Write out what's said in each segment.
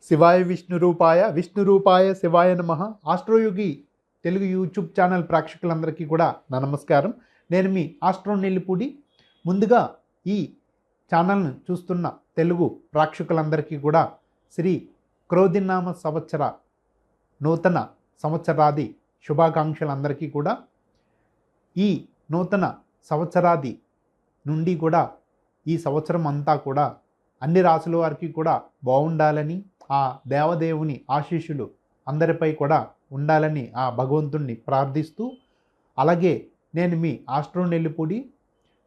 శివాయ విష్ణురూపాయ విష్ణురూపాయ శివాయ నమః. ఆస్ట్రోయోగి తెలుగు యూట్యూబ్ ఛానల్ ప్రేక్షకులందరికీ కూడా నా నమస్కారం. నేను మీ ఆస్ట్రో నెల్లిపూడి. ముందుగా ఈ ఛానల్ను చూస్తున్న తెలుగు ప్రేక్షకులందరికీ కూడా శ్రీ క్రోధినామ సంవత్సర నూతన సంవత్సరాది శుభాకాంక్షలందరికీ కూడా ఈ నూతన సంవత్సరాది నుండి కూడా ఈ సంవత్సరం అంతా కూడా అన్ని రాసుల వారికి కూడా బాగుండాలని, ఆ దేవదేవుని ఆశీస్సులు అందరిపై కూడా ఉండాలని ఆ భగవంతుణ్ణి ప్రార్థిస్తూ, అలాగే నేను మీ ఆస్ట్రో నెల్లిపూడి.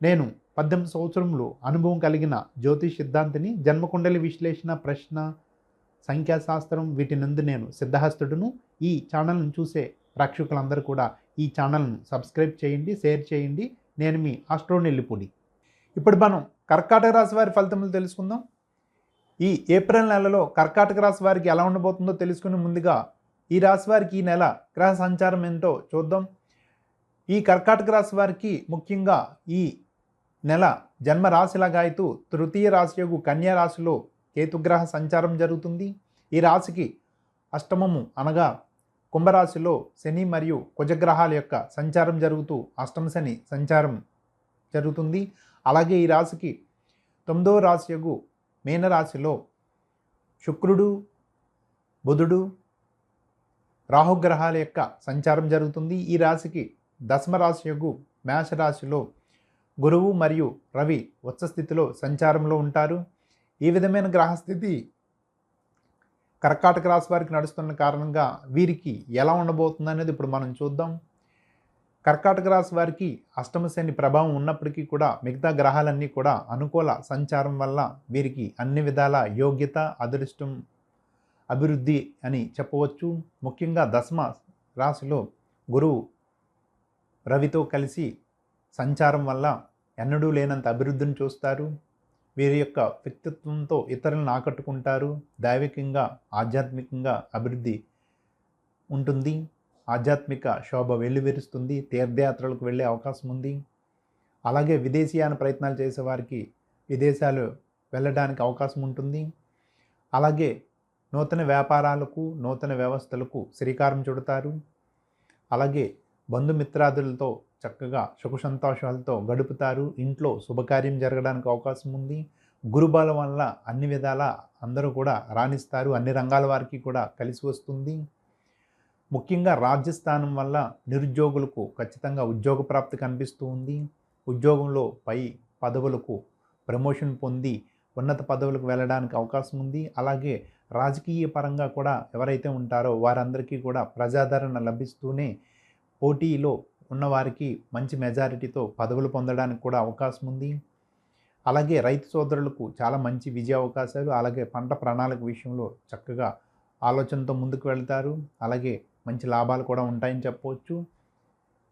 నేను 18 సంవత్సరములు అనుభవం కలిగిన జ్యోతిష్ సిద్ధాంతిని. జన్మకుండలి విశ్లేషణ, ప్రశ్న, సంఖ్యాశాస్త్రం వీటి నందు నేను సిద్ధహస్తుడును. ఈ ఛానల్ను చూసే ప్రేక్షకులందరూ కూడా ఈ ఛానల్ను సబ్స్క్రైబ్ చేయండి, షేర్ చేయండి. నేను మీ ఆస్ట్రో నెల్లిపూడి. ఇప్పుడు మనం కర్కాటక రాశి వారి ఫలితములు తెలుసుకుందాం. ఈ ఏప్రిల్ నెలలో కర్కాటక రాశి వారికి ఎలా ఉండబోతుందో తెలుసుకుని ముందుగా ఈ రాశి వారికి ఈ నెల గ్రహ సంచారం ఏంటో చూద్దాం. ఈ కర్కాటక రాశి వారికి ముఖ్యంగా ఈ నెల జన్మ రాశిలాగాయతూ తృతీయ రాశి యొక్క కన్యా రాశిలో కేతుగ్రహ సంచారం జరుగుతుంది. ఈ రాశికి అష్టమము అనగా కుంభరాశిలో శని మరియు కుజగ్రహాల యొక్క సంచారం జరుగుతూ అష్టమ శని సంచారం జరుగుతుంది. అలాగే ఈ రాశికి 9వ రాశి యొక్క మీనరాశిలో శుక్రుడు, బుధుడు, రాహుగ్రహాల యొక్క సంచారం జరుగుతుంది. ఈ రాశికి దశమ రాశి యొక్క మేషరాశిలో గురువు మరియు రవి ఉచ్చస్థితిలో సంచారంలో ఉంటారు. ఈ విధమైన గ్రహస్థితి కర్కాటక రాశి వారికి నడుస్తున్న కారణంగా వీరికి ఎలా ఉండబోతుంది అనేది ఇప్పుడు మనం చూద్దాం. కర్కాటక రాశి వారికి అష్టమ శని ప్రభావం ఉన్నప్పటికీ కూడా మిగతా గ్రహాలన్నీ కూడా అనుకూల సంచారం వల్ల వీరికి అన్ని విధాల యోగ్యత, అదృష్టం, అభివృద్ధి అని చెప్పవచ్చు. ముఖ్యంగా దశమ రాశిలో గురువు రవితో కలిసి సంచారం వల్ల ఎన్నడూ లేనంత అభివృద్ధిని చూస్తారు. వీరి యొక్క వ్యక్తిత్వంతో ఇతరులను ఆకట్టుకుంటారు. దైవికంగా, ఆధ్యాత్మికంగా అభివృద్ధి ఉంటుంది. ఆధ్యాత్మిక శోభ వెల్లువిరుస్తుంది. తీర్థయాత్రలకు వెళ్ళే అవకాశం ఉంది. అలాగే విదేశీయాన ప్రయత్నాలు చేసేవారికి విదేశాలు వెళ్ళడానికి అవకాశం ఉంటుంది. అలాగే నూతన వ్యాపారాలకు, నూతన వ్యవస్థలకు శ్రీకారం చుడతారు. అలాగే బంధుమిత్రాదులతో చక్కగా సుఖ సంతోషాలతో గడుపుతారు. ఇంట్లో శుభకార్యం జరగడానికి అవకాశం ఉంది. గురుబలం వల్ల అన్ని విధాల అందరూ కూడా రాణిస్తారు. అన్ని రంగాల వారికి కూడా కలిసి వస్తుంది. ముఖ్యంగా రాజ్యస్థానం వల్ల నిరుద్యోగులకు ఖచ్చితంగా ఉద్యోగ ప్రాప్తి కనిపిస్తూ ఉంది. ఉద్యోగంలో పై పదవులకు ప్రమోషన్ పొంది ఉన్నత పదవులకు వెళ్ళడానికి అవకాశం ఉంది. అలాగే రాజకీయ పరంగా కూడా ఎవరైతే ఉంటారో వారందరికీ కూడా ప్రజాదరణ లభిస్తూనే పోటీలో ఉన్నవారికి మంచి మెజారిటీతో పదవులు పొందడానికి కూడా అవకాశం ఉంది. అలాగే రైతు సోదరులకు చాలా మంచి విజయ అవకాశాలు, అలాగే పంట ప్రణాళిక విషయంలో చక్కగా ఆలోచనతో ముందుకు వెళ్తారు. అలాగే మంచి లాభాలు కూడా ఉంటాయని చెప్పవచ్చు.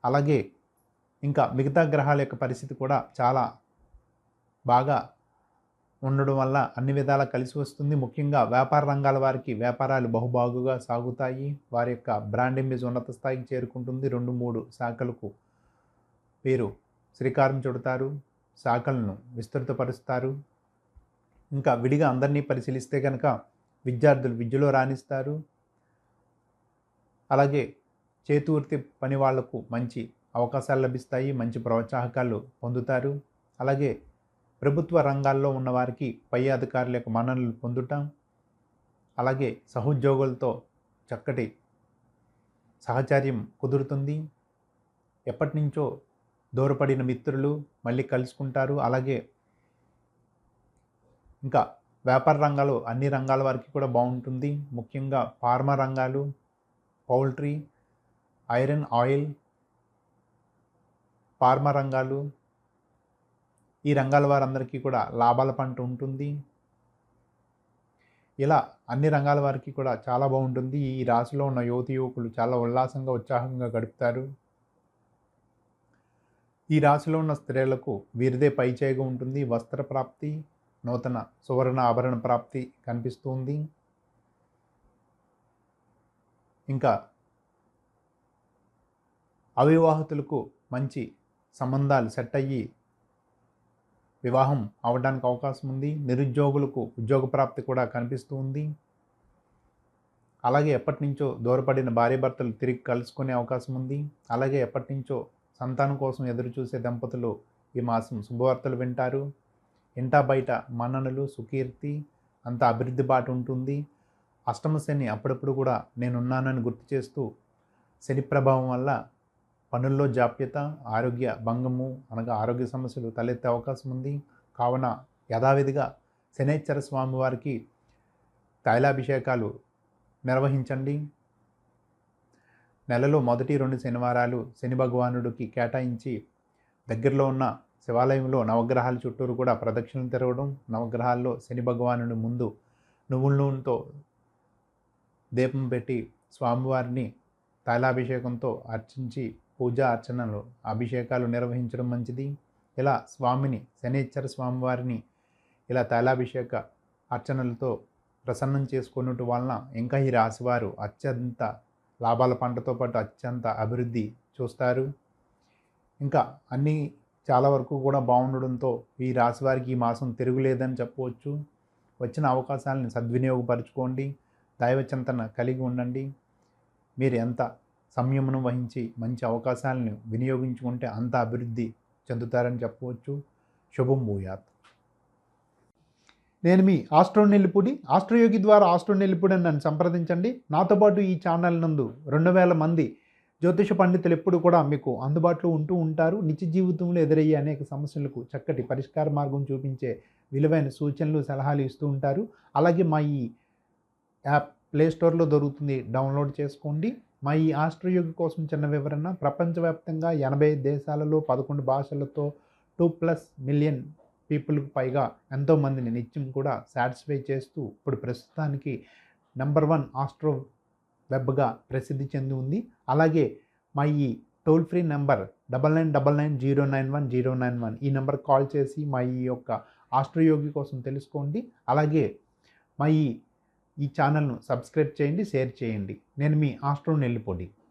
అలాగే ఇంకా మిగతా గ్రహాల యొక్క పరిస్థితి కూడా చాలా బాగా ఉండడం వల్ల అన్ని విధాలా కలిసి వస్తుంది. ముఖ్యంగా వ్యాపార రంగాల వారికి వ్యాపారాలు బహుబాగుగా సాగుతాయి. వారి యొక్క బ్రాండ్ ఇమేజ్ ఉన్నత స్థాయికి చేరుకుంటుంది. 2-3 శాఖలకు వీరు శ్రీకారం చుడతారు. శాఖలను విస్తృతపరుస్తారు. ఇంకా విడిగా అందరినీ పరిశీలిస్తే కనుక విద్యార్థులు విద్యలో రాణిస్తారు. అలాగే చేతివృత్తి పని వాళ్లకు మంచి అవకాశాలు లభిస్తాయి. మంచి ప్రోత్సాహకాలు పొందుతారు. అలాగే ప్రభుత్వ రంగాల్లో ఉన్నవారికి పై అధికారుల యొక్క మన్ననలు పొందుతాం. అలాగే సహోద్యోగులతో చక్కటి సహచర్యం కుదురుతుంది. ఎప్పటి నుంచో దూరపడిన మిత్రులు మళ్ళీ కలుసుకుంటారు. అలాగే ఇంకా వ్యాపార రంగాలు అన్ని రంగాల వారికి కూడా బాగుంటుంది. ముఖ్యంగా ఫార్మా రంగాలు, పౌల్ట్రీ, ఐరన్, ఆయిల్, ఫార్మా రంగాలు, ఈ రంగాల వారందరికీ కూడా లాభాల పంట ఉంటుంది. ఇలా అన్ని రంగాల వారికి కూడా చాలా బాగుంటుంది. ఈ రాశిలో ఉన్న యువతి యువకులు చాలా ఉల్లాసంగా, ఉత్సాహంగా గడుపుతారు. ఈ రాశిలో ఉన్న స్త్రీలకు వీరిదే పైచేయిగా ఉంటుంది. వస్త్ర ప్రాప్తి, నూతన సువర్ణ ఆభరణ ప్రాప్తి కనిపిస్తుంది. ఇంకా అవివాహితులకు మంచి సంబంధాలు సెట్ అయ్యి వివాహం అవడానికి అవకాశం ఉంది. నిరుద్యోగులకు ఉద్యోగ ప్రాప్తి కూడా కనిపిస్తూ ఉంది. అలాగే ఎప్పటినుంచో దూరపడిన భార్యాభర్తలు తిరిగి కలుసుకునే అవకాశం ఉంది. అలాగే ఎప్పటినుంచో సంతానం కోసం ఎదురు చూసే దంపతులు ఈ మాసం శుభవార్తలు వింటారు. ఇంటా బయట మన్ననలు, సుకీర్తి, అంత అభివృద్ధి బాట ఉంటుంది. అష్టమ శని అప్పుడప్పుడు కూడా నేనున్నానని గుర్తు చేస్తూ శని ప్రభావం వల్ల పనుల్లో జాప్యత, ఆరోగ్య భంగము అనగా ఆరోగ్య సమస్యలు తలెత్తే అవకాశం ఉంది. కావున యథావిధిగా శనైశ్చర స్వామివారికి తైలాభిషేకాలు నిర్వహించండి. నెలలో మొదటి 2 శనివారాలు శని భగవానుడికి కేటాయించి దగ్గరలో ఉన్న శివాలయంలో నవగ్రహాల చుట్టూరు కూడా ప్రదక్షిణలు తిరగడం, నవగ్రహాల్లో శని భగవానుడి ముందు నువ్వుల నూనెతో దీపం పెట్టి స్వామివారిని తైలాభిషేకంతో అర్చించి పూజా అర్చనలు, అభిషేకాలు నిర్వహించడం మంచిది. ఇలా స్వామిని, శనైశ్చర స్వామివారిని ఇలా తైలాభిషేక అర్చనలతో ప్రసన్నం చేసుకున్నట్టు వలన ఇంకా ఈ రాశివారు అత్యంత లాభాల పంటతో పాటు అత్యంత అభివృద్ధి చూస్తారు. ఇంకా అన్నీ చాలా వరకు కూడా బాగుండడంతో ఈ రాశివారికి ఈ మాసం తిరుగులేదని చెప్పవచ్చు. వచ్చిన అవకాశాలను సద్వినియోగపరచుకోండి. దైవ చింతన కలిగి ఉండండి. మీరు ఎంత సంయమనం వహించి మంచి అవకాశాలను వినియోగించుకుంటే అంత అభివృద్ధి చెందుతారని చెప్పవచ్చు. శుభం భూయాత్. నేను మీ ఆస్ట్రో నెల్లిపూడి. ఆస్ట్రోయోగి ద్వారా ఆస్ట్రో నెల్లిపూడి అని నన్ను సంప్రదించండి. నాతో పాటు ఈ ఛానల్ నందు 2000 మంది జ్యోతిష పండితులు ఎప్పుడు కూడా మీకు అందుబాటులో ఉంటూ ఉంటారు. నిత్య జీవితంలో ఎదురయ్యే అనేక సమస్యలకు చక్కటి పరిష్కార మార్గం చూపించే విలువైన సూచనలు, సలహాలు ఇస్తూ ఉంటారు. అలాగే మా ఈ యాప్ ప్లే స్టోర్లో దొరుకుతుంది, డౌన్లోడ్ చేసుకోండి. మా ఈ ఆస్ట్రోయోగి కోసం చిన్న వివరణ. ప్రపంచవ్యాప్తంగా 85 దేశాలలో 11 భాషలతో 2+ మిలియన్ పీపుల్కి పైగా ఎంతోమందిని నిత్యం కూడా సాటిస్ఫై చేస్తూ ఇప్పుడు ప్రస్తుతానికి నెంబర్ 1 ఆస్ట్రో వెబ్గా ప్రసిద్ధి చెంది ఉంది. అలాగే మా ఈ టోల్ ఫ్రీ నెంబర్ 9999091091 ఈ నెంబర్ కాల్ చేసి మా ఈ యొక్క ఆస్ట్రోయోగి కోసం తెలుసుకోండి. అలాగే మా ఈ ఛానల్ను సబ్స్క్రైబ్ చేయండి, షేర్ చేయండి. నేను మీ ఆస్ట్రో నెల్లిపూడి.